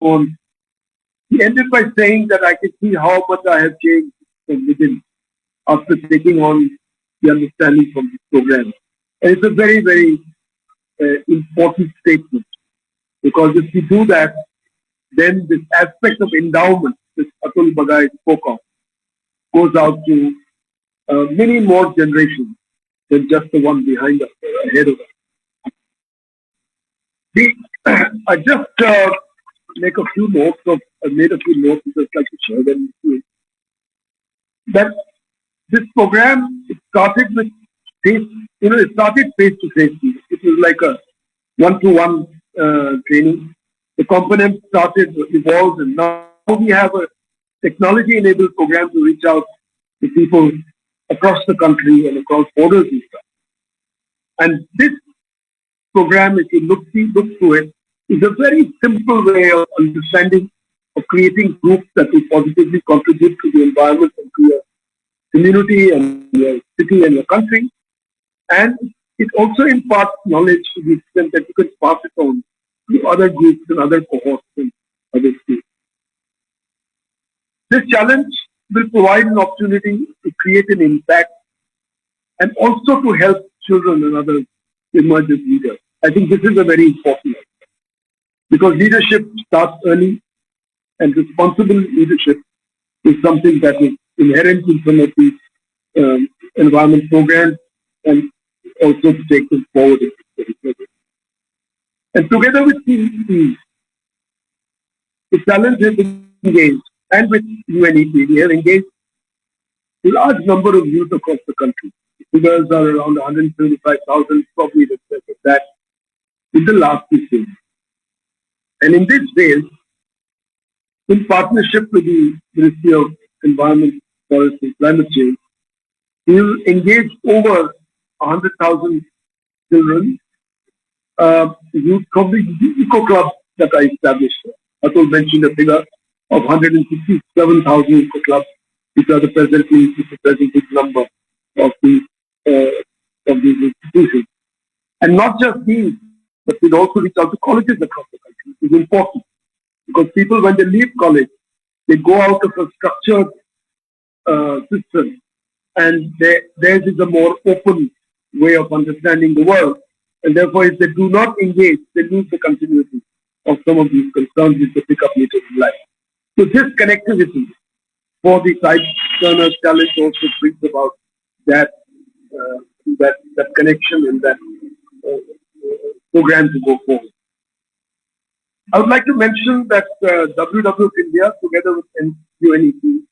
on. He ended by saying that I can see how much I have changed from within after taking on the understanding from this program. And it's a very, very important statement because if we do that, then this aspect of endowment, this Atul Bagai spoke of, goes out to many more generations than just the one behind us or ahead of us. The, I just make a few notes of, I made a few notes and just like to share them with you. That this program, it started with face, it started face to face. It was like a one-to-one training. The component started, evolved, and now we have a technology-enabled program to reach out to people across the country and across borders and stuff. And this program, if you look through it, is a very simple way of understanding, of creating groups that will positively contribute to the environment and to your community and your city and your country. And it also imparts knowledge to the extent that you can pass it on to other groups and other cohorts and other states. This challenge will provide an opportunity to create an impact and also to help children and others emerge as leaders. I think this is a very important aspect because leadership starts early and responsible leadership is something that is inherent in some of these environment programs and also to take them forward in this program. And together with CEP, the challenge has been engaged and with UNEP, we have engaged a large number of youth across the country. The figures are around 175,000, probably the rest of that, in the last 2 years. And in this phase, in partnership with the Ministry of Environment, Forest and Climate Change, we will engage over 100,000 children, youth from the Eco Club that I established. Atul mentioned a figure of 167,000 Eco Clubs, which are the present big number of these institutions. And not just these, but we'll also reach out to colleges across the country. It is important because people, when they leave college, they go out of a structured system and theirs is a more open way of understanding the world. And therefore, if they do not engage, they lose the continuity of some of these concerns which they pick up later in life. So this connectivity for the side learners challenge also brings about that connection and that program to go forward. I would like to mention that WWF India, together with UNEP,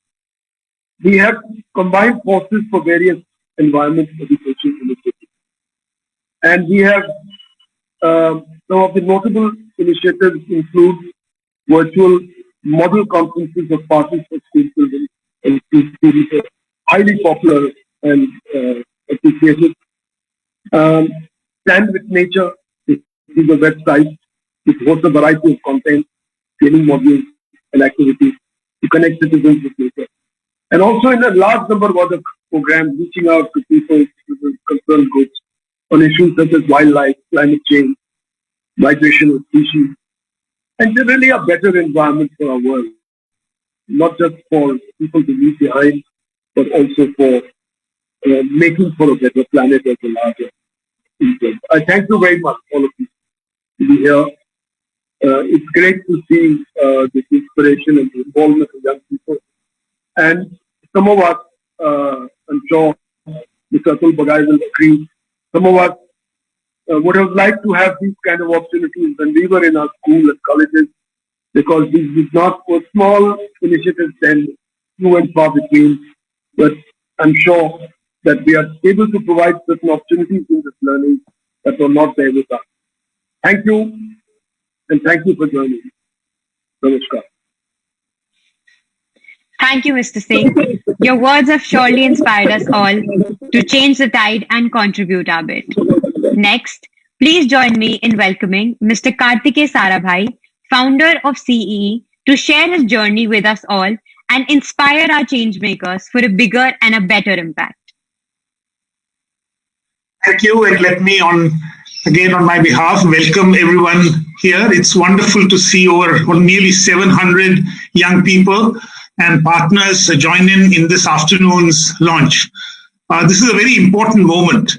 we have combined forces for various environment education initiatives. And we have some of the notable initiatives include virtual model conferences of parties for school children and students, highly popular and appreciated. Stand with Nature is a website which hosts a variety of content, training modules and activities to connect citizens with nature. And also in a large number of other programs reaching out to people, concerned groups on issues such as wildlife, climate change, migration of species, and generally a better environment for our world, not just for people to leave behind, but also for making for a better planet as a larger influence. I thank you very much, all of you, to be here. It's great to see this inspiration and the involvement of young people. And some of us, I'm sure Mr. Atul Bagai will agree, some of us would have liked to have these kind of opportunities when we were in our school and colleges, because these did not, for small initiatives then, few and far between. But I'm sure that we are able to provide certain opportunities in this learning that were not there with us. Thank you, and thank you for joining me. Namaskar. Thank you, Mr. Singh. Your words have surely inspired us all to change the tide and contribute our bit. Next, please join me in welcoming Mr. Kartikeya Sarabhai, founder of CEE, to share his journey with us all and inspire our change makers for a bigger and a better impact. Thank you, and let me on Again, on my behalf, welcome everyone here. It's wonderful to see over nearly 700 young people and partners join in this afternoon's launch. This is a very important moment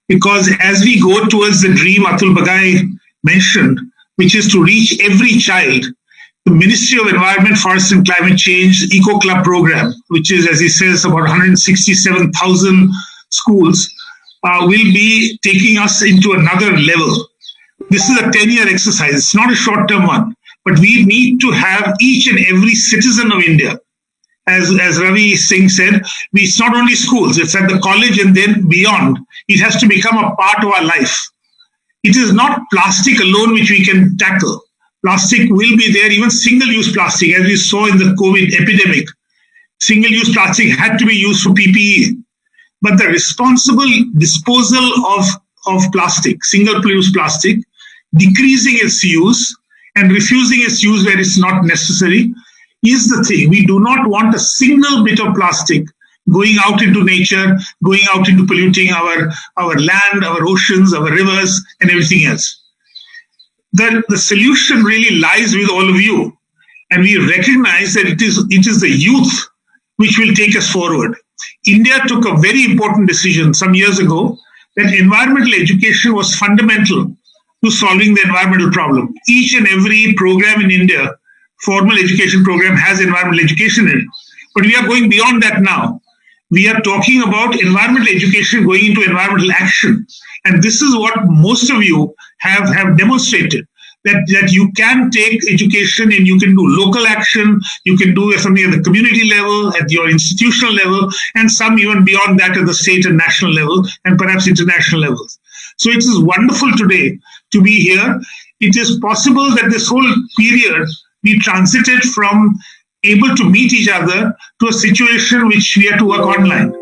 because as we go towards the dream Atul Bagai mentioned, which is to reach every child, the Ministry of Environment, Forest and Climate Change Eco Club program, which is, as he says, about 167,000 schools, will be taking us into another level. This is a 10-year exercise. It's not a short-term one, but we need to have each and every citizen of India. As Ravi Singh said, it's not only schools, it's at the college and then beyond. It has to become a part of our life. It is not plastic alone which we can tackle. Plastic will be there, even single-use plastic, as we saw in the COVID epidemic. Single-use plastic had to be used for PPE. But the responsible disposal of plastic, single-use plastic, decreasing its use and refusing its use where it's not necessary is the thing. We do not want a single bit of plastic going out into nature, going out into polluting our land, our oceans, our rivers, and everything else. The solution really lies with all of you. And we recognize that it is the youth which will take us forward. India took a very important decision some years ago that environmental education was fundamental to solving the environmental problem. Each and every program in India, formal education program, has environmental education in it. But we are going beyond that now. We are talking about environmental education going into environmental action. And this is what most of you have demonstrated, that you can take education and you can do local action, you can do something at the community level, at your institutional level, and some even beyond that at the state and national level, and perhaps international levels. So it is wonderful today to be here. It is possible that this whole period we transited from able to meet each other to a situation which we have to work online.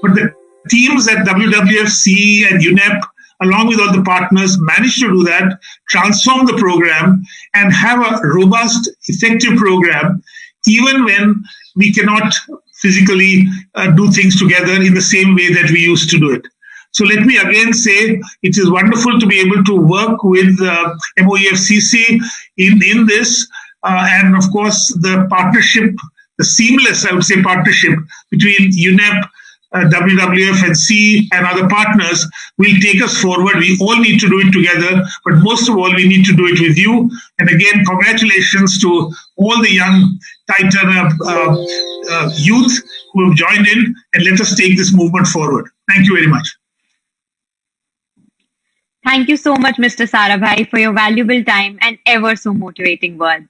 But the teams at WWF, CE and UNEP, along with all the partners, managed to do that, transform the program, and have a robust, effective program, even when we cannot physically do things together in the same way that we used to do it. So let me again say, it is wonderful to be able to work with MOEFCC in this. And of course, the partnership, the seamless, I would say, partnership between UNEP, WWF and CE and other partners will take us forward. We all need to do it together, but most of all, we need to do it with you. And again, congratulations to all the young Titan youth who have joined in, and let us take this movement forward. Thank you very much. Thank you so much, Mr. Sarabhai, for your valuable time and ever so motivating words.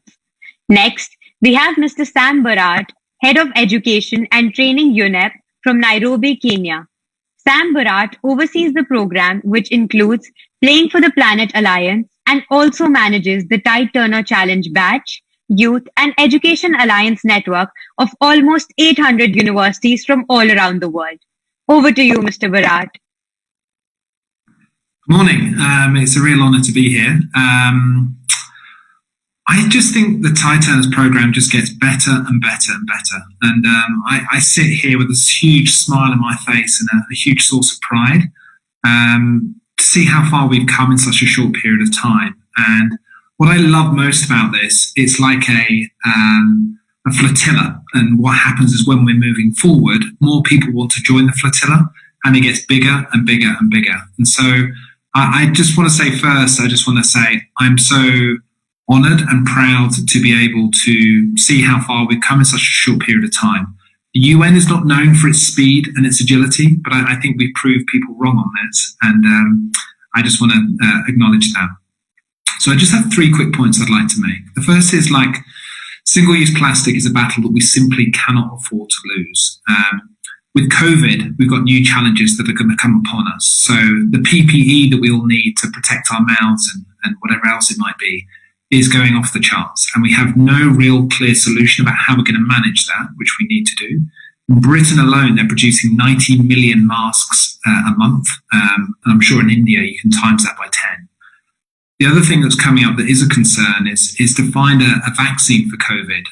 Next, we have Mr. Sam Barat, Head of Education and Training UNEP from Nairobi, Kenya. Sam Barat oversees the program, which includes Playing for the Planet Alliance and also manages the Tide Turner Challenge Batch, Youth and Education Alliance network of almost 800 universities from all around the world. Over to you, Mr. Barat. Morning. It's a real honour to be here. I just think the Tide Turners program just gets better and better and better. And I sit here with this huge smile on my face and a huge source of pride to see how far we've come in such a short period of time. And what I love most about this, it's like a flotilla. And what happens is when we're moving forward, more people want to join the flotilla and it gets bigger and bigger and bigger. And so I just want to say first, I'm so honoured and proud to be able to see how far we've come in such a short period of time. The UN is not known for its speed and its agility, but I think we've proved people wrong on this, and I just want to acknowledge that. So I just have 3 quick points I'd like to make. The first is single-use plastic is a battle that we simply cannot afford to lose. With COVID, we've got new challenges that are going to come upon us. So the PPE that we all need to protect our mouths and whatever else it might be is going off the charts. And we have no real clear solution about how we're going to manage that, which we need to do. In Britain alone, they're producing 90 million masks a month. And I'm sure in India, you can times that by 10. The other thing that's coming up that is a concern is to find a vaccine for COVID.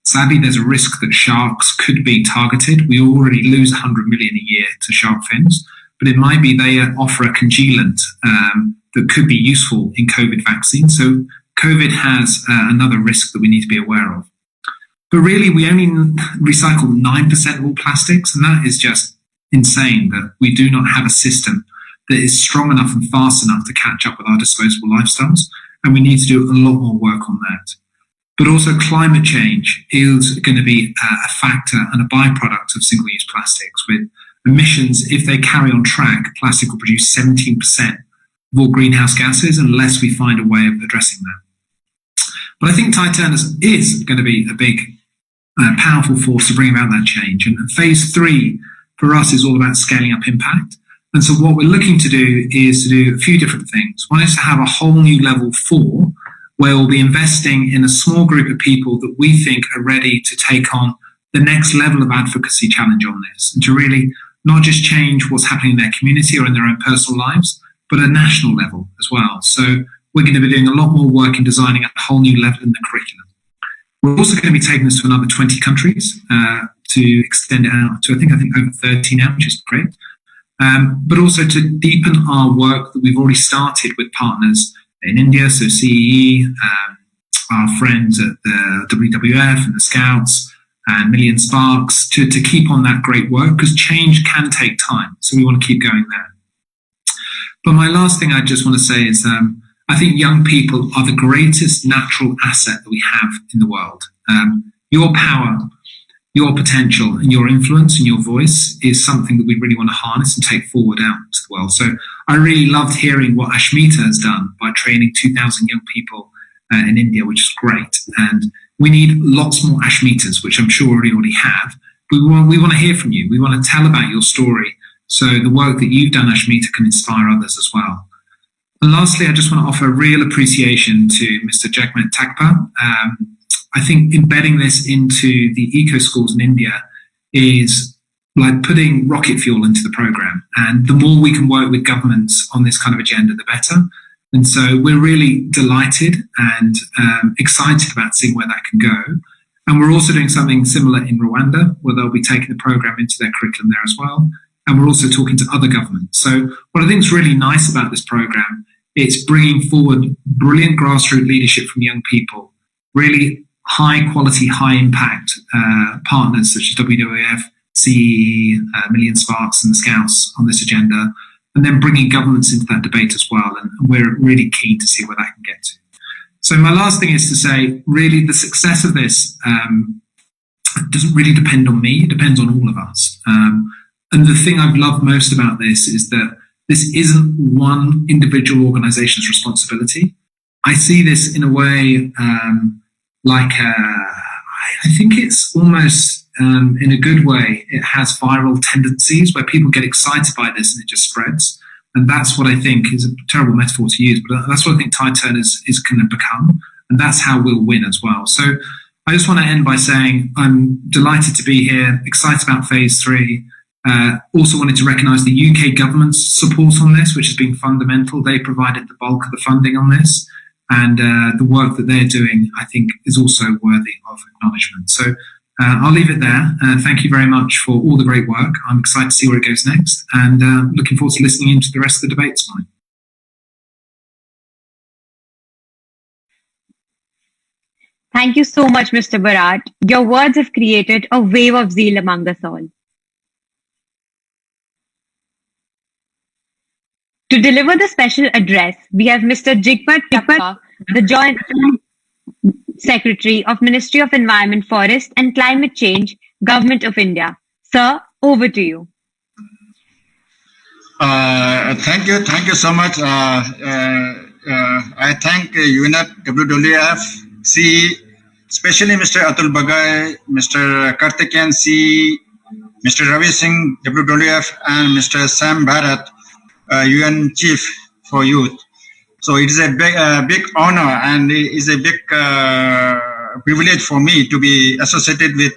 Sadly, there's a risk that sharks could be targeted. We already lose 100 million a year to shark fins. but it might be they offer a congealant that could be useful in COVID vaccines. So COVID has another risk that we need to be aware of. But really, we only recycle 9% of all plastics, and that is just insane that we do not have a system that is strong enough and fast enough to catch up with our disposable lifestyles, and we need to do a lot more work on that. But also climate change is going to be a factor and a byproduct of single-use plastics, with emissions, if they carry on track, plastic will produce 17% of all greenhouse gases unless we find a way of addressing that. But I think Titurnus is going to be a big, powerful force to bring about that change. And phase 3 for us is all about scaling up impact. And so what we're looking to do is to do a few different things. One is to have a whole new level 4, where we'll be investing in a small group of people that we think are ready to take on the next level of advocacy challenge on this, and to really not just change what's happening in their community or in their own personal lives, but at a national level as well. So we're going to be doing a lot more work in designing a whole new level in the curriculum. We're also going to be taking this to another 20 countries to extend it out to, I think over 30 now, which is great. But also to deepen our work that we've already started with partners in India, so CEE, our friends at the WWF and the Scouts, and Million Sparks, to keep on that great work, because change can take time. So we want to keep going there. But my last thing I just want to say is I think young people are the greatest natural asset that we have in the world. Your power, your potential, and your influence and your voice is something that we really want to harness and take forward out to the world. So I really loved hearing what Ashmita has done by training 2,000 young people in India, which is great. And we need lots more Ashmitas, which I'm sure we already have. But we want to hear from you. We want to tell about your story, so the work that you've done, Ashmita, can inspire others as well. And lastly, I just want to offer a real appreciation to Mr. Jagmeet Thakpa. I think embedding this into the eco schools in India is like putting rocket fuel into the program. And the more we can work with governments on this kind of agenda, the better. And so we're really delighted and excited about seeing where that can go. And we're also doing something similar in Rwanda, where they'll be taking the program into their curriculum there as well. And we're also talking to other governments. So what I think is really nice about this program, it's bringing forward brilliant grassroots leadership from young people, really high quality, high impact partners such as WWF, CEE, Million Sparks and the Scouts on this agenda, and then bringing governments into that debate as well. And we're really keen to see where that can get to. So my last thing is to say, really, the success of this doesn't really depend on me. It depends on all of us. And the thing I've loved most about this is that this isn't one individual organization's responsibility. I see this in a way I think it's almost, in a good way, it has viral tendencies where people get excited by this and it just spreads. And that's what I think is a terrible metaphor to use, but that's what I think Titurnus is going to become. And that's how we'll win as well. So I just want to end by saying I'm delighted to be here, excited about phase 3. Also wanted to recognise the UK government's support on this, which has been fundamental. They provided the bulk of the funding on this. And the work that they're doing, I think, is also worthy of acknowledgement. So I'll leave it there. Thank you very much for all the great work. I'm excited to see where it goes next, and looking forward to listening into the rest of the debate tonight. Thank you so much, Mr. Bharat. Your words have created a wave of zeal among us all. To deliver the special address, we have Mr. Jagmeet Thakpa, the Joint Secretary of Ministry of Environment, Forest and Climate Change, Government of India. Sir, over to you. Thank you so much. I thank UNEP, WWF, CE, especially Mr. Atul Bagai, Mr. Karthikeyan, CE, Mr. Ravi Singh, WWF, and Mr. Sam Bharat, UN Chief for Youth. So it is a big honor and it is a big privilege for me to be associated with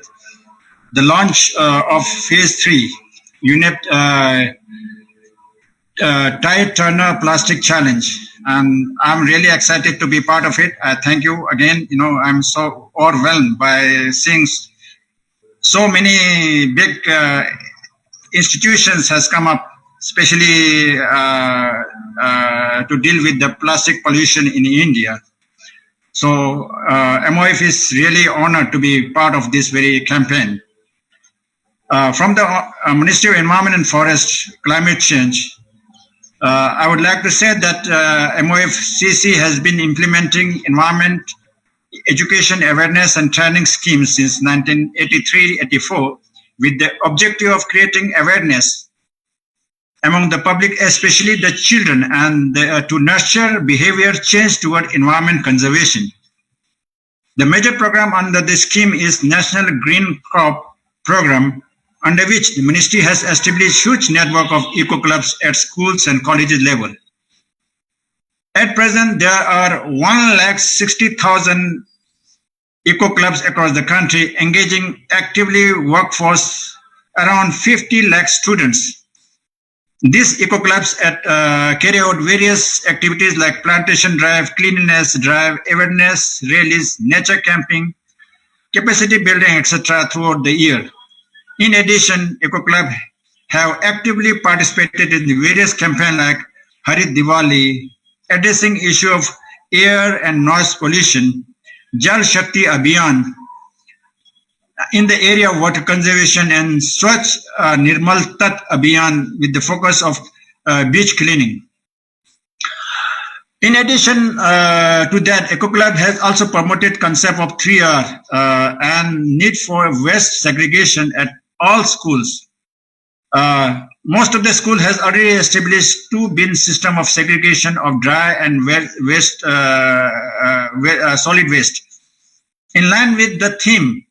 the launch of Phase 3, UNEP Tide Turner Plastic Challenge. And I'm really excited to be part of it. Thank you again. I'm so overwhelmed by seeing so many big institutions has come up especially to deal with the plastic pollution in India. So MOF is really honored to be part of this very campaign. From the Ministry of Environment and Forest, Climate Change, I would like to say that MOFCC has been implementing environment education awareness and training schemes since 1983-84 with the objective of creating awareness among the public, especially the children, and to nurture behavior change toward environment conservation. The major program under this scheme is National Green Crop Program, under which the ministry has established huge network of eco clubs at schools and colleges level. At present, there are 160,000 eco clubs across the country, engaging actively workforce around 50 lakh students. These eco clubs carry out various activities like plantation drive, cleanliness drive, awareness rallies, nature camping, capacity building, etc. throughout the year. In addition, eco club have actively participated in the various campaigns like Harit Diwali, addressing issue of air and noise pollution, Jal Shakti Abhiyan in the area of water conservation, and Swachh Nirmal Tat Abhiyan with the focus of beach cleaning. In addition to that, Eco Club has also promoted concept of 3R and need for waste segregation at all schools. Most of the school has already established 2 bin system of segregation of dry and waste, solid waste. In line with the theme,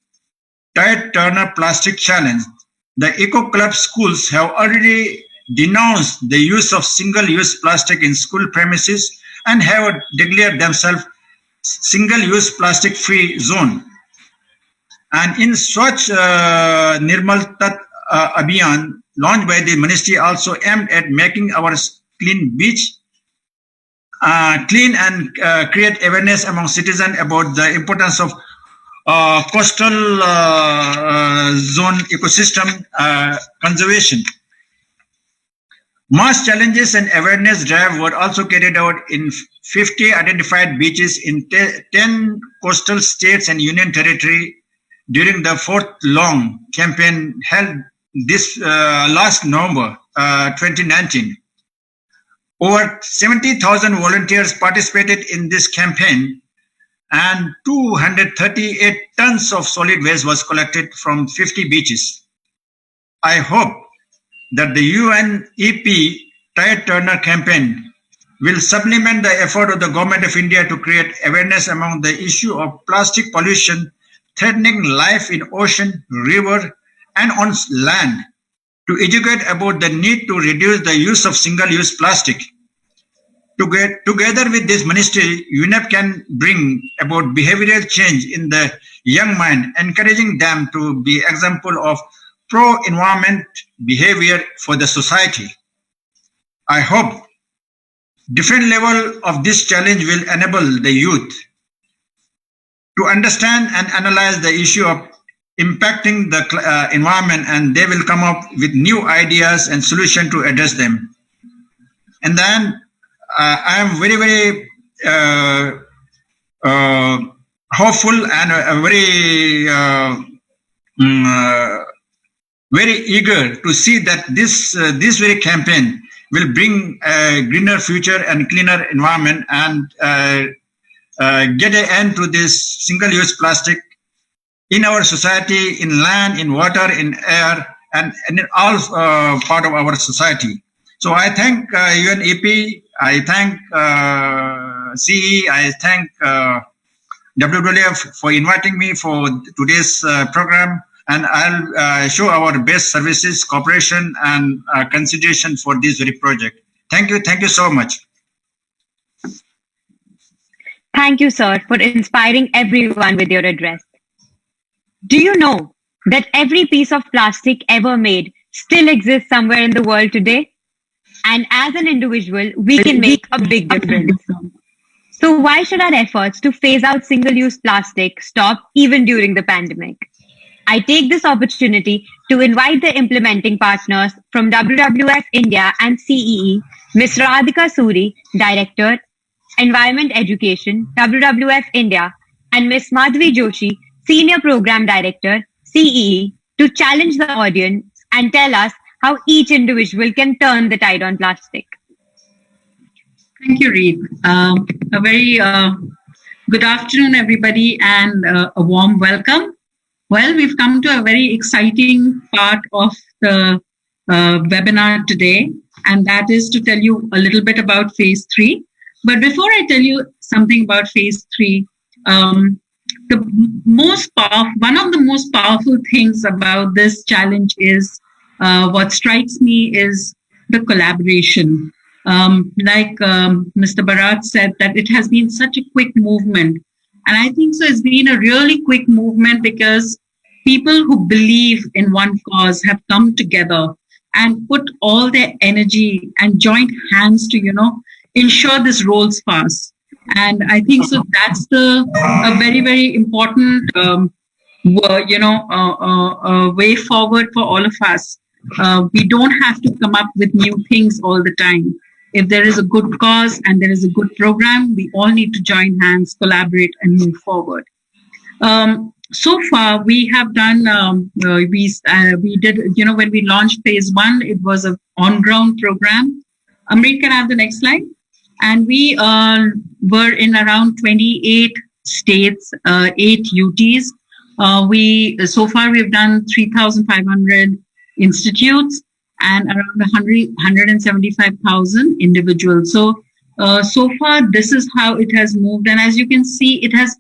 Tide Turner Plastic Challenge, the Eco Club schools have already denounced the use of single-use plastic in school premises and have declared themselves single-use plastic-free zone. And in Swachh Nirmal Tat Abhiyan, launched by the ministry, also aimed at making our clean beach clean and create awareness among citizens about the importance of coastal zone ecosystem conservation. Mass challenges and awareness drive were also carried out in 50 identified beaches in 10 coastal states and union territory during the 4th long campaign held this last November 2019. Over 70,000 volunteers participated in this campaign, and 238 tons of solid waste was collected from 50 beaches. I hope that the UNEP Tide Turner campaign will supplement the effort of the Government of India to create awareness among the issue of plastic pollution threatening life in ocean, river, and on land, to educate about the need to reduce the use of single-use plastic. Together with this ministry, UNEP can bring about behavioral change in the young mind, encouraging them to be example of pro-environment behavior for the society. I hope different level of this challenge will enable the youth to understand and analyze the issue of impacting the environment, and they will come up with new ideas and solutions to address them. And then I am very, very hopeful and very eager to see that this very campaign will bring a greener future and cleaner environment, and get an end to this single-use plastic in our society, in land, in water, in air, and in all part of our society. So I thank UNEP, I thank CE, I thank WWF for inviting me for today's program, and I'll show our best services, cooperation, and consideration for this very project. Thank you so much. Thank you, sir, for inspiring everyone with your address. Do you know that every piece of plastic ever made still exists somewhere in the world today? And as an individual, we can make a big difference. So why should our efforts to phase out single-use plastic stop even during the pandemic? I take this opportunity to invite the implementing partners from WWF India and CEE, Ms. Radhika Suri, Director, Environment Education, WWF India, and Ms. Madhvi Joshi, Senior Program Director, CEE, to challenge the audience and tell us how each individual can turn the tide on plastic. Thank you, Reed. A very good afternoon, everybody, and a warm welcome. Well, we've come to a very exciting part of the webinar today, and that is to tell you a little bit about phase 3. But before I tell you something about phase 3, one of the most powerful things about this challenge is what strikes me is the collaboration. Mr. Bharat said, that it has been such a quick movement. And I think so it's been a really quick movement because people who believe in one cause have come together and put all their energy and joint hands to, ensure this rolls fast. And I think so that's a very, very important, way forward for all of us. We don't have to come up with new things all the time. If there is a good cause and there is a good program, we all need to join hands, collaborate, and move forward. So far, we have done, we did, when we launched phase 1, it was an on-ground program. Amrit, can I have the next slide? And we were in around 28 states, 8 UTs. So far, we've done 3,500 institutes and around 175,000 individuals. So far, this is how it has moved. And as you can see, it has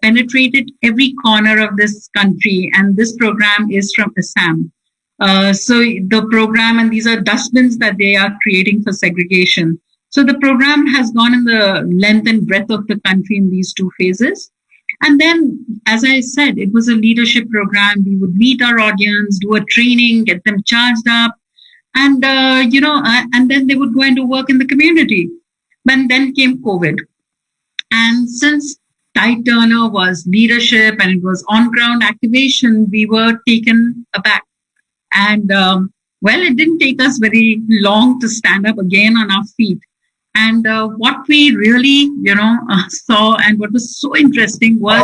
penetrated every corner of this country. And this program is from Assam. So the program, and these are dustbins that they are creating for segregation. So the program has gone in the length and breadth of the country in these 2 phases. And then, as I said, it was a leadership program. We would meet our audience, do a training, get them charged up, and and then they would go into work in the community. But then came COVID, and since Tide Turner was leadership and it was on-ground activation, we were taken aback. And it didn't take us very long to stand up again on our feet. And what we really, saw and what was so interesting was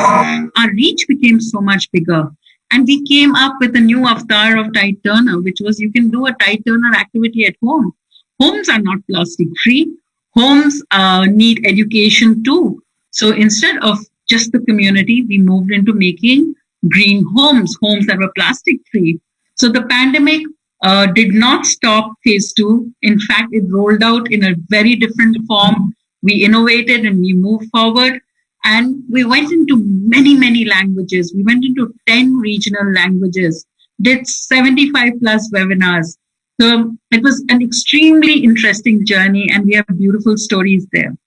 our reach became so much bigger. And we came up with a new avatar of Tide Turner, which was you can do a Tide Turner activity at home. Homes are not plastic free. Homes need education too. So instead of just the community, we moved into making green homes that were plastic free. So the pandemic did not stop phase 2. In fact, it rolled out in a very different form. We innovated and we moved forward. And we went into many, many languages. We went into 10 regional languages, did 75 plus webinars. So it was an extremely interesting journey, and we have beautiful stories there.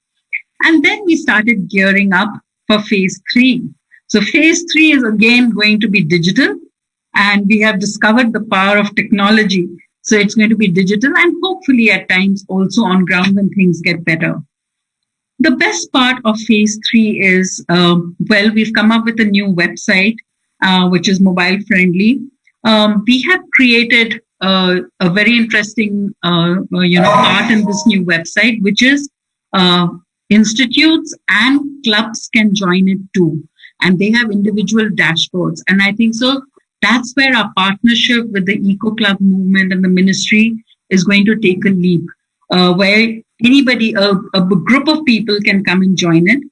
And then we started gearing up for phase 3. So phase 3 is again going to be digital. And we have discovered the power of technology. So it's going to be digital and hopefully at times also on ground when things get better. The best part of phase 3 is, we've come up with a new website, which is mobile friendly. We have created a very interesting, part in this new website, which is institutes and clubs can join it too. And they have individual dashboards. And I think so. That's where our partnership with the Eco Club movement and the ministry is going to take a leap, where anybody, a group of people can come and join it.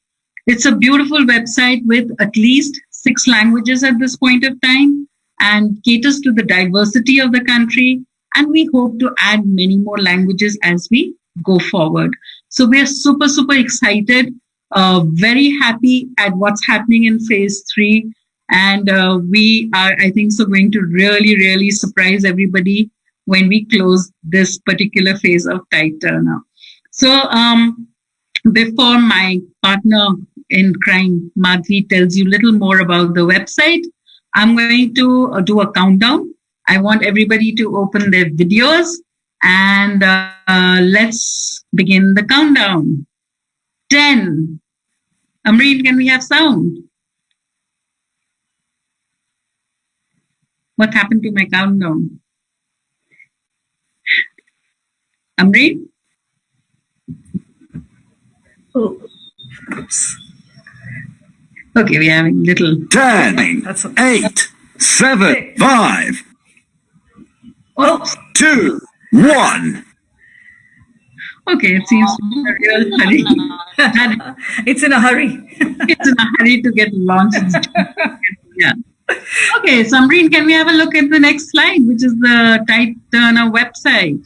It's a beautiful website with at least 6 languages at this point of time and caters to the diversity of the country. And we hope to add many more languages as we go forward. So we are super, super excited, very happy at what's happening in phase 3. And we are, I think, so going to really, really surprise everybody when we close this particular phase of Tide Turner. So before my partner in crime, Madhvi, tells you a little more about the website, I'm going to do a countdown. I want everybody to open their videos and let's begin the countdown. 10. Amreen, can we have sound? What happened to my countdown? Amreen? Oh, oops. Okay, we're having little. 10, that's okay. 8, 7, 5, Oh, 2, 1. okay, it seems to be a real hurry. It's in a hurry. It's in a hurry to get launched. Yeah. Okay, Samreen, can we have a look at the next slide, which is the Tide Turner website?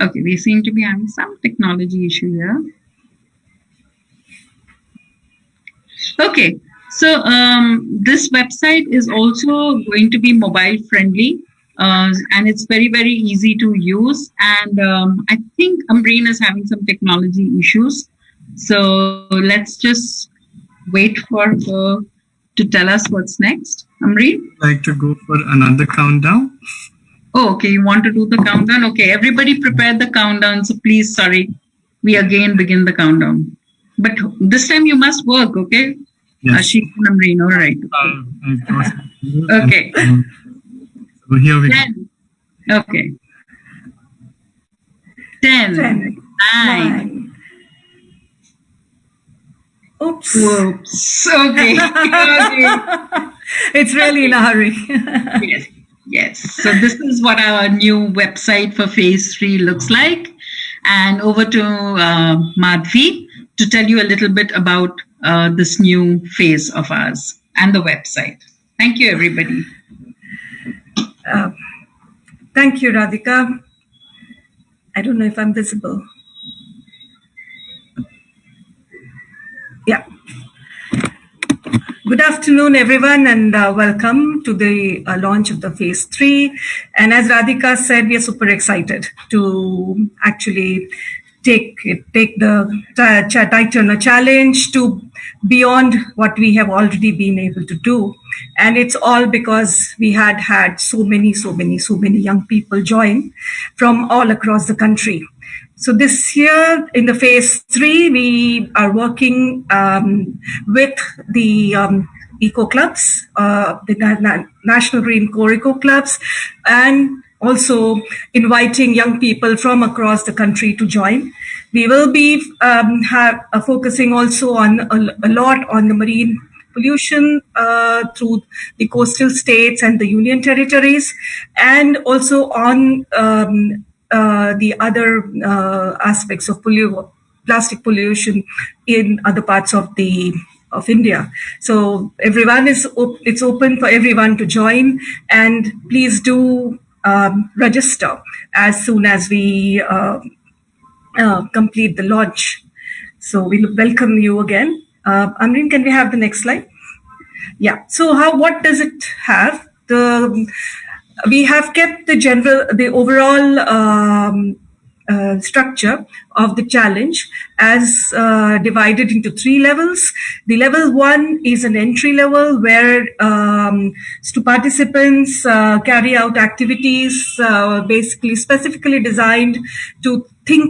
Okay, we seem to be having some technology issue here. Okay, so this website is also going to be mobile friendly, and it's very, very easy to use. And I think Amreen is having some technology issues. So let's just wait for her to tell us what's next. Amreen? Like to go for another countdown? Oh, okay. You want to do the countdown? Okay. Everybody prepare the countdown. So please, sorry, we again begin the countdown. But this time you must work, okay? Yes. Ashish and Amreen, all right. Okay. So here we 10. Okay. 10. 10, 9. 9. Oops. Whoops. Okay. Okay. It's really in a hurry. Yes. Yes. So this is what our new website for phase 3 looks like. And over to Madhvi to tell you a little bit about this new phase of ours and the website. Thank you, everybody. Thank you, Radhika. I don't know if I'm visible. Yeah. Good afternoon, everyone, and welcome to the launch of the phase 3. And as Radhika said, we are super excited to actually take the Tide Turner challenge to beyond what we have already been able to do. And it's all because we had so many young people join from all across the country. So this year in the phase 3, we are working with the eco clubs, the National Green Core Eco Clubs, and also inviting young people from across the country to join. We will be focusing also on a lot on the marine pollution through the coastal states and the union territories, and also on the other aspects of plastic pollution in other parts of India. So everyone it's open for everyone to join, and please do register as soon as we complete the launch. So we'll welcome you again. Amreen, can we have the next slide? Yeah. So what does it have? We have kept the overall structure of the challenge as divided into 3 levels. The level 1 is an entry level where participants carry out activities basically specifically designed to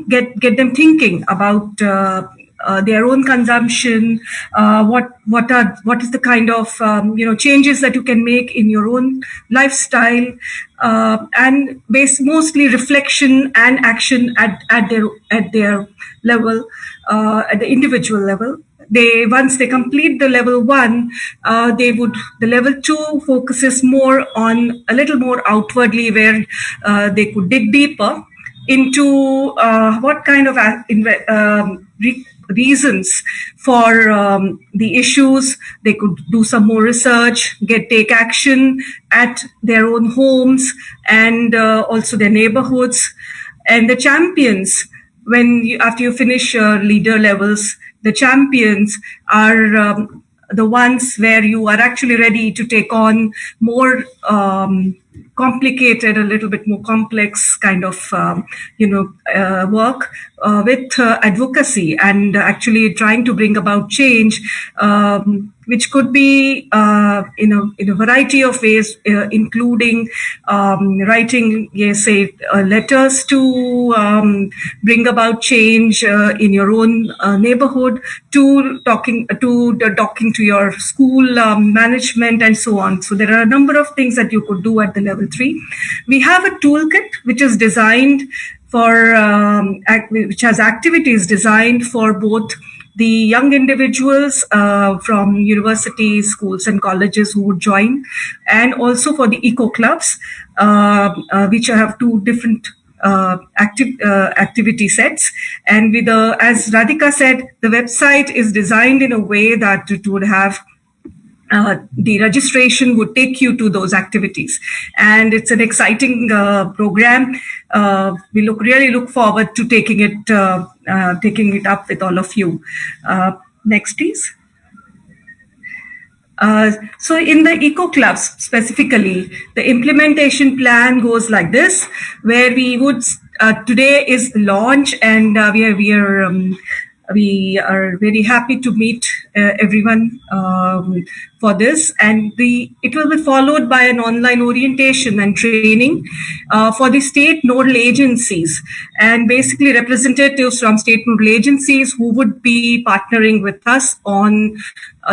get them thinking about their own consumption, what is the kind of changes that you can make in your own lifestyle, and mostly reflection and action at their level, at the individual level. Once they complete the level 1, the level 2 focuses more on a little more outwardly, where they could dig deeper into what kind of reasons for the issues. They could do some more research, take action at their own homes and also their neighborhoods. And the champions, after you finish your leader levels, the champions are the ones where you are actually ready to take on more complicated, a little bit more complex kind of work with advocacy and actually trying to bring about change which could be in a variety of ways, including writing, say, letters to bring about change in your own neighborhood, to talking to your school management, and so on. So there are a number of things that you could do at the level 3. We have a toolkit which is designed for which has activities designed for both the young individuals from universities, schools, and colleges who would join, and also for the eco clubs, which have 2 different activity sets. And with as Radhika said, the website is designed in a way that it would have the registration would take you to those activities, and it's an exciting program. We really look forward to taking it up with all of you. Next, please. So in the eco clubs specifically, the implementation plan goes like this, where we would today is launch, and we are very happy to meet everyone for this, and it will be followed by an online orientation and training for the state nodal agencies, and basically representatives from state nodal agencies who would be partnering with us on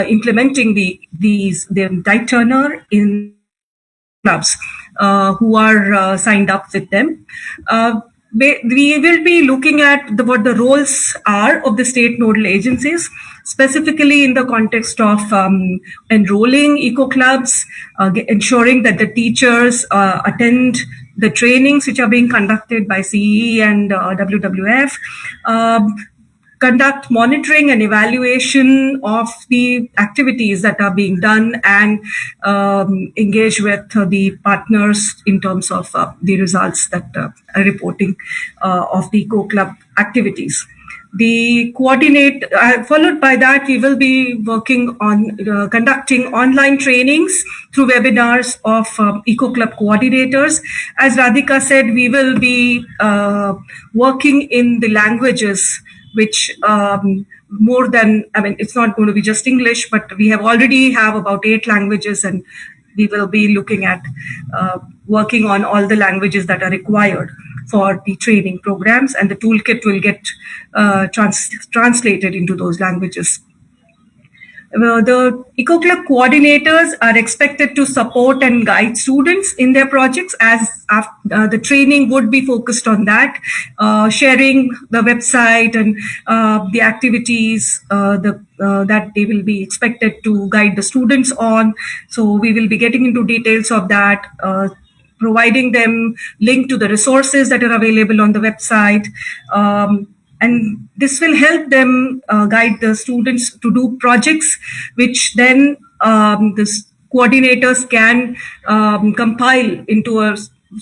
implementing the diet turner in clubs who are signed up with them. We will be looking at what the roles are of the state nodal agencies, specifically in the context of enrolling eco clubs, ensuring that the teachers attend the trainings which are being conducted by CE and WWF, conduct monitoring and evaluation of the activities that are being done, and engage with the partners in terms of the results that are reporting of the eco club activities. The followed by that, we will be working on conducting online trainings through webinars of eco club coordinators. As Radhika said, we will be working in the languages which more than, it's not going to be just English, but we already have about 8 languages, and we will be looking at working on all the languages that are required for the training programs, and the toolkit will get translated into those languages. The Eco Club coordinators are expected to support and guide students in their projects, as the training would be focused on that, sharing the website and the activities that they will be expected to guide the students on. So we will be getting into details of that, providing them link to the resources that are available on the website. And this will help them guide the students to do projects, which then the coordinators can compile into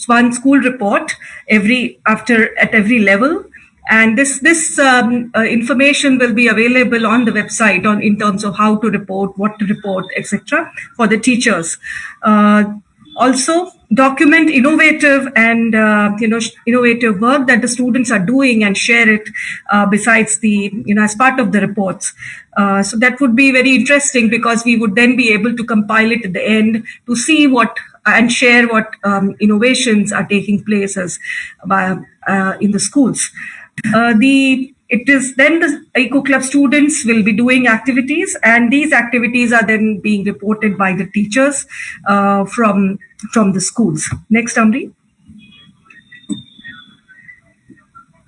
one school report at every level. And this information will be available on the website in terms of how to report, what to report, etc. for the teachers. Also, document innovative and innovative work that the students are doing, and share it besides as part of the reports. So that would be very interesting, because we would then be able to compile it at the end to see and share what innovations are taking place in the schools. It is then the Eco Club students will be doing activities, and these activities are then being reported by the teachers from the schools. Next, Amri.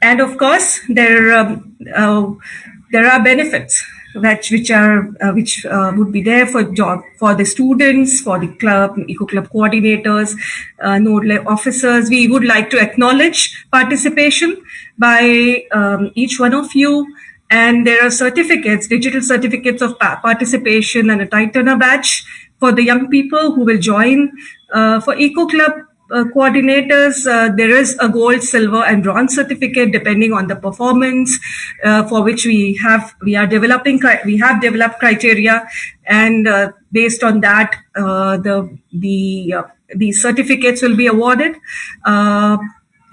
And of course, there are benefits which would be there for the students, for the club, Eco Club coordinators, nodal officers. We would like to acknowledge participation by each one of you, and there are digital certificates of participation, and a Titana badge for the young people who will join. For Eco Club coordinators, there is a gold, silver, and bronze certificate depending on the performance, for which we have developed criteria, and based on that, the certificates will be awarded.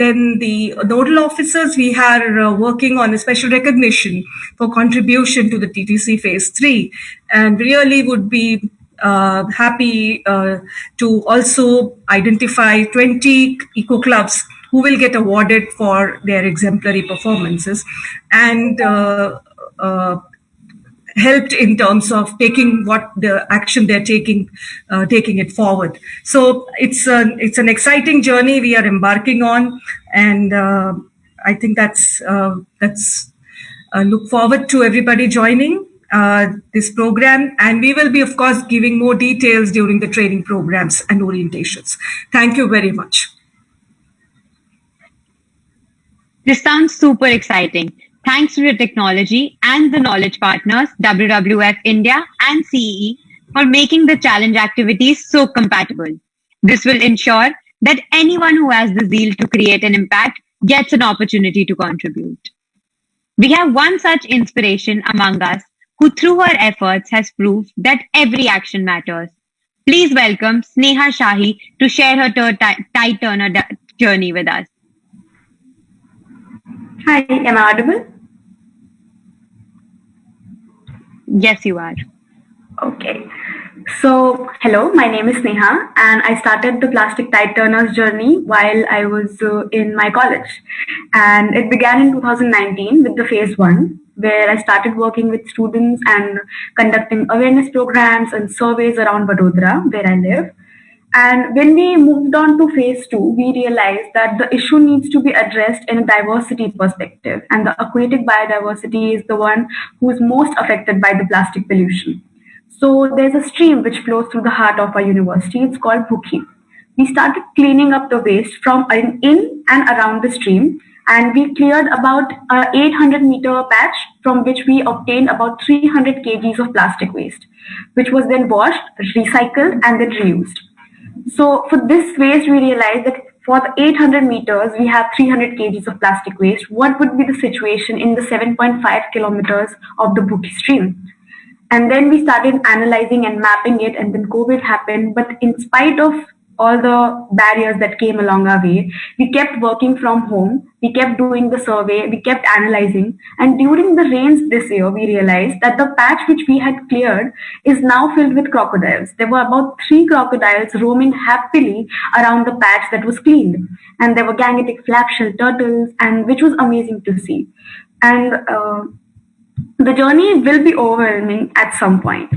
Then the nodal officers, we are working on a special recognition for contribution to the TTC Phase 3, and really would be happy to also identify 20 eco clubs who will get awarded for their exemplary performances, and helped in terms of taking what the action they're taking it forward. So it's an exciting journey we are embarking on, and I think that's look forward to everybody joining this program, and we will be, of course, giving more details during the training programs and orientations. Thank you very much. This sounds super exciting. Thanks to the technology and the knowledge partners, WWF India and CEE, for making the challenge activities so compatible. This will ensure that anyone who has the zeal to create an impact gets an opportunity to contribute. We have one such inspiration among us who through her efforts has proved that every action matters. Please welcome Sneha Shahi to share her tide turner journey with us. Hi, am I audible? Yes, you are. Okay. So, hello, my name is Sneha, and I started the plastic tide turners journey while I was in my college. And it began in 2019 with the phase 1, where I started working with students and conducting awareness programs and surveys around Vadodara, where I live. And when we moved on to phase 2, we realized that the issue needs to be addressed in a diversity perspective, and the aquatic biodiversity is the one who is most affected by the plastic pollution. So there's a stream which flows through the heart of our university. It's called Bukhi. We started cleaning up the waste from in and around the stream, and we cleared about an 800-meter patch from which we obtained about 300 kgs of plastic waste, which was then washed, recycled, and then reused. So for this waste, we realized that for the 800 meters, we have 300 kgs of plastic waste. What would be the situation in the 7.5 kilometers of the Bukhi stream? And then we started analyzing and mapping it, and then COVID happened. But in spite of all the barriers that came along our way, we kept working from home, we kept doing the survey, we kept analyzing. And during the rains this year, we realized that the patch which we had cleared is now filled with crocodiles. There were about 3 crocodiles roaming happily around the patch that was cleaned. And there were gangetic flapshell turtles, and which was amazing to see. And the journey will be overwhelming at some point.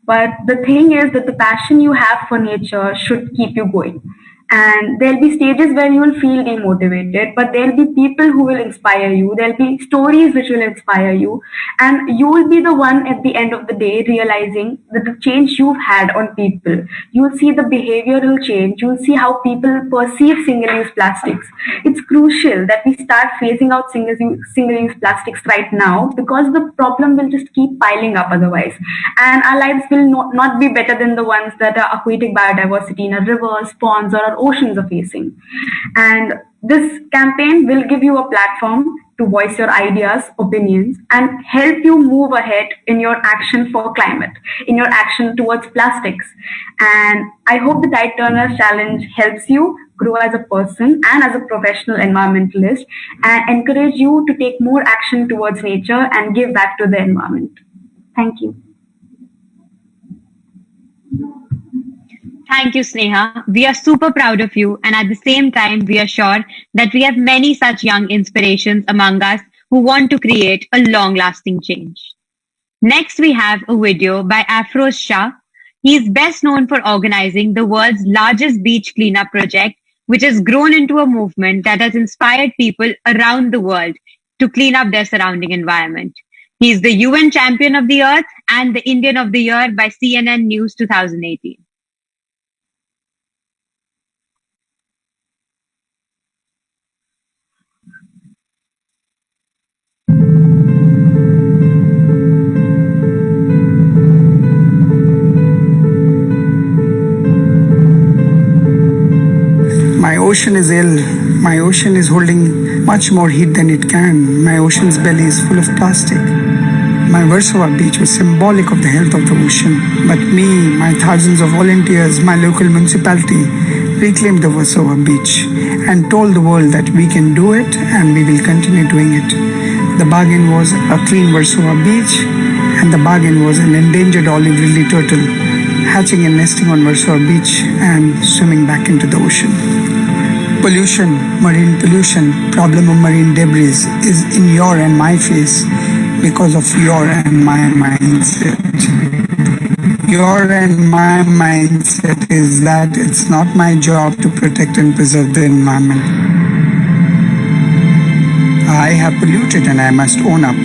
But the thing is that the passion you have for nature should keep you going. And there'll be stages where you will feel demotivated, but there'll be people who will inspire you. There'll be stories which will inspire you. And you will be the one at the end of the day realizing that the change you've had on people. You'll see the behavioral change. You'll see how people perceive single-use plastics. It's crucial that we start phasing out single-use plastics right now, because the problem will just keep piling up otherwise. And our lives will not be better than the ones that our aquatic biodiversity in our rivers, ponds, or our oceans are facing. And this campaign will give you a platform to voice your ideas, opinions, and help you move ahead in your action for climate, in your action towards plastics. And I hope the Tide Turners Challenge helps you grow as a person and as a professional environmentalist, and encourage you to take more action towards nature and give back to the environment. Thank you. Thank you, Sneha. We are super proud of you, and at the same time, we are sure that we have many such young inspirations among us who want to create a long-lasting change. Next, we have a video by Afroz Shah. He is best known for organizing the world's largest beach cleanup project, which has grown into a movement that has inspired people around the world to clean up their surrounding environment. He is the UN Champion of the Earth and the Indian of the Year by CNN News 2018. My ocean is ill. My ocean is holding much more heat than it can. My ocean's belly is full of plastic. My Warsaw beach was symbolic of the health of the ocean. But me, my thousands of volunteers, my local municipality, reclaimed the Warsaw beach and told the world that we can do it and we will continue doing it. The bargain was a clean Warsaw beach, and the bargain was an endangered olive lily turtle hatching and nesting on Warsaw beach and swimming back into the ocean. Pollution, marine pollution, problem of marine debris is in your and my face because of your and my mindset. Your and my mindset is that it's not my job to protect and preserve the environment. I have polluted and I must own up.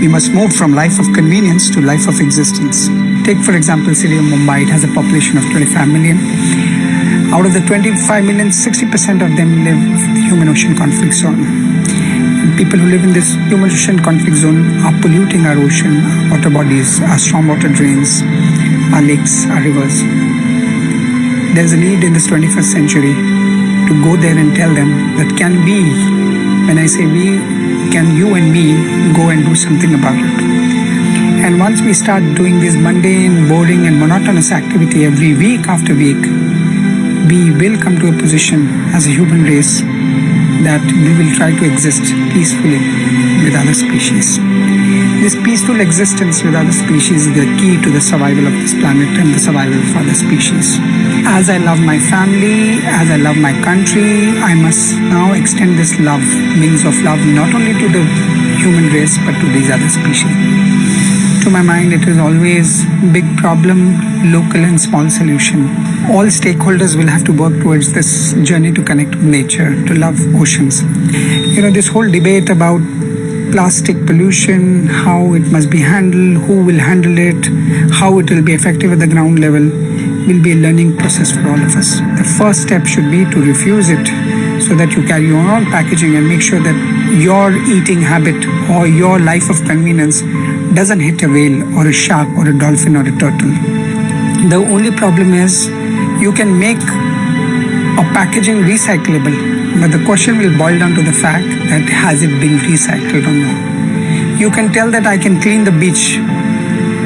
We must move from life of convenience to life of existence. Take for example, city of Mumbai. It has a population of 25 million. Out of the 25 million, 60% of them live in the human ocean conflict zone. People who live in this human ocean conflict zone are polluting our ocean, our water bodies, our stormwater drains, our lakes, our rivers. There is a need in this 21st century to go there and tell them that can we, when I say we, can you and me go and do something about it? And once we start doing this mundane, boring and monotonous activity every week after week, we will come to a position as a human race that we will try to exist peacefully with other species. This peaceful existence with other species is the key to the survival of this planet and the survival of other species. As I love my family, as I love my country, I must now extend this love, wings of love, not only to the human race but to these other species. To my mind, it is always big problem, local and small solution. All stakeholders will have to work towards this journey to connect with nature, to love oceans. This whole debate about plastic pollution, how it must be handled, who will handle it, how it will be effective at the ground level, will be a learning process for all of us. The first step should be to refuse it so that you carry your own packaging and make sure that your eating habit or your life of convenience doesn't hit a whale or a shark or a dolphin or a turtle. The only problem is you can make a packaging recyclable, but the question will boil down to the fact that has it been recycled or not. You can tell that I can clean the beach,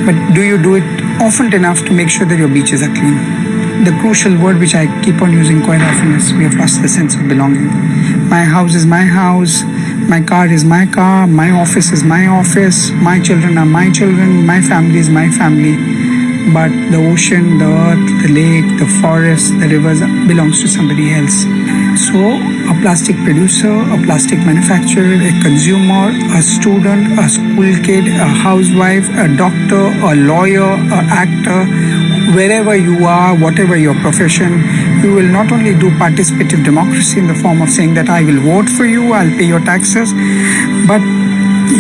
but do you do it often enough to make sure that your beaches are clean? The crucial word which I keep on using quite often is we have lost the sense of belonging. My house is my house, my car is my car, my office is my office, my children are my children, my family is my family. But the ocean, the earth, the lake, the forest, the rivers belongs to somebody else. So a plastic producer, a plastic manufacturer, a consumer, a student, a school kid, a housewife, a doctor, a lawyer, an actor, wherever you are, whatever your profession, you will not only do participative democracy in the form of saying that I will vote for you, I'll pay your taxes, but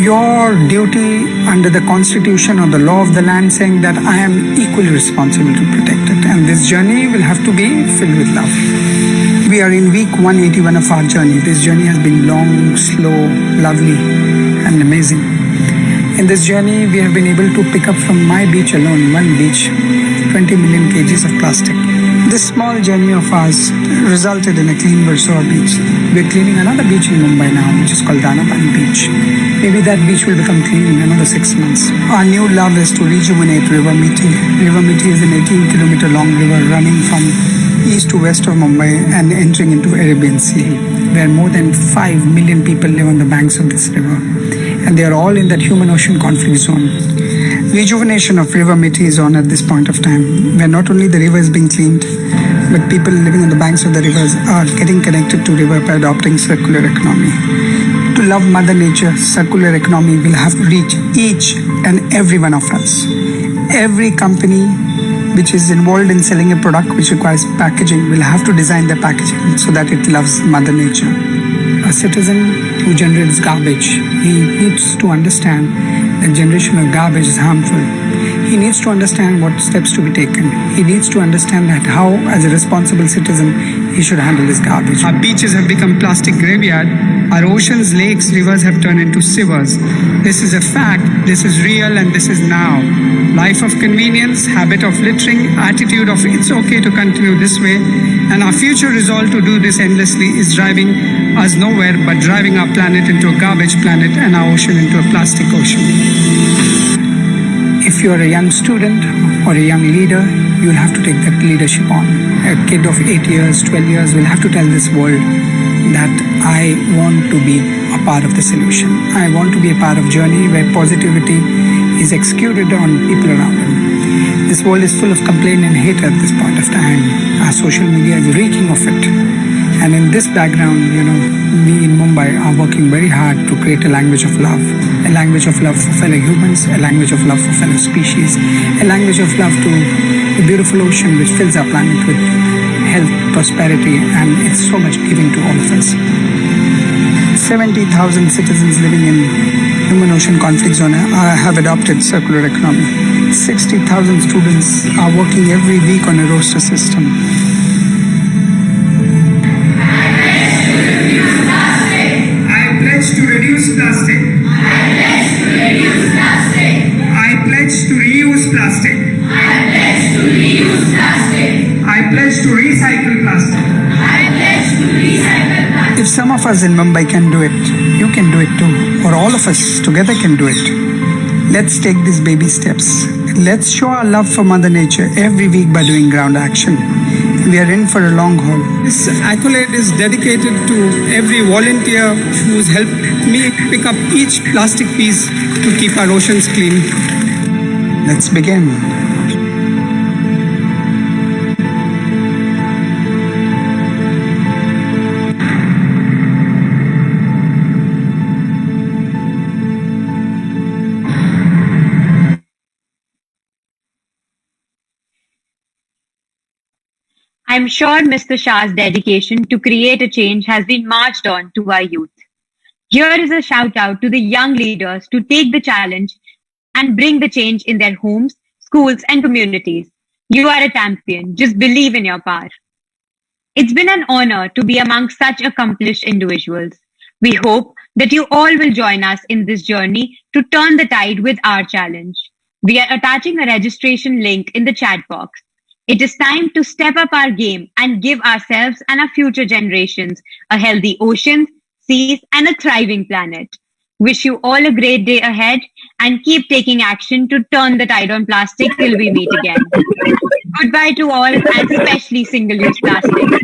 your duty under the constitution or the law of the land saying that I am equally responsible to protect it. And this journey will have to be filled with love. We are in week 181 of our journey. This journey has been long, slow, lovely and amazing. In this journey, we have been able to pick up from my beach alone, one beach, 20 million kgs of plastic. This small journey of ours resulted in a clean Warsaw beach. We're cleaning another beach in Mumbai now, which is called Danapani Beach. Maybe that beach will become clean in another 6 months. Our new love is to rejuvenate River Miti. River Miti is an 18-kilometer long river running from east to west of Mumbai and entering into Arabian Sea, where more than 5 million people live on the banks of this river. And they are all in that human ocean conflict zone. Rejuvenation of River Miti is on at this point of time, where not only the river is being cleaned, but people living on the banks of the rivers are getting connected to river by adopting circular economy. To love Mother Nature, circular economy will have to reach each and every one of us. Every company which is involved in selling a product which requires packaging will have to design their packaging so that it loves Mother Nature. A citizen who generates garbage, he needs to understand that generation of garbage is harmful. He needs to understand what steps to be taken. He needs to understand that how, as a responsible citizen, he should handle his garbage. Our beaches have become plastic graveyard. Our oceans, lakes, rivers have turned into sewers. This is a fact, this is real, and this is now. Life of convenience, habit of littering, attitude of it's okay to continue this way, and our future resolve to do this endlessly is driving us nowhere but driving our planet into a garbage planet and our ocean into a plastic ocean. If If you're a young student or a young leader, you'll have to take that leadership on. A kid of 8 years, 12 years will have to tell this world that I want to be a part of the solution. I want to be a part of journey where positivity is executed on people around him. This world is full of complaint and hate at this point of time. Our social media is reeking of it. And in this background, we in Mumbai are working very hard to create a language of love for fellow humans, a language of love for fellow species, a language of love to the beautiful ocean which fills our planet with health, prosperity, and it's so much giving to all of us. 70,000 citizens living in human ocean conflict zone have adopted circular economy. 60,000 students are working every week on a roster system. I pledge to reduce plastic. I pledge to reuse plastic. I pledge to recycle plastic. If some of us in Mumbai can do it, you can do it too. Or all of us together can do it. Let's take these baby steps. Let's show our love for Mother Nature every week by doing ground action. We are in for a long haul. This accolade is dedicated to every volunteer who's helped me pick up each plastic piece to keep our oceans clean. Let's begin. I'm sure Mr. Shah's dedication to create a change has been marched on to our youth. Here is a shout out to the young leaders to take the challenge and bring the change in their homes, schools, and communities. You are a champion. Just believe in your power. It's been an honor to be among such accomplished individuals. We hope that you all will join us in this journey to turn the tide with our challenge. We are attaching a registration link in the chat box. It is time to step up our game and give ourselves and our future generations a healthy ocean, seas, and a thriving planet. Wish you all a great day ahead and keep taking action to turn the tide on plastic till we meet again. Goodbye to all, and especially single-use plastic.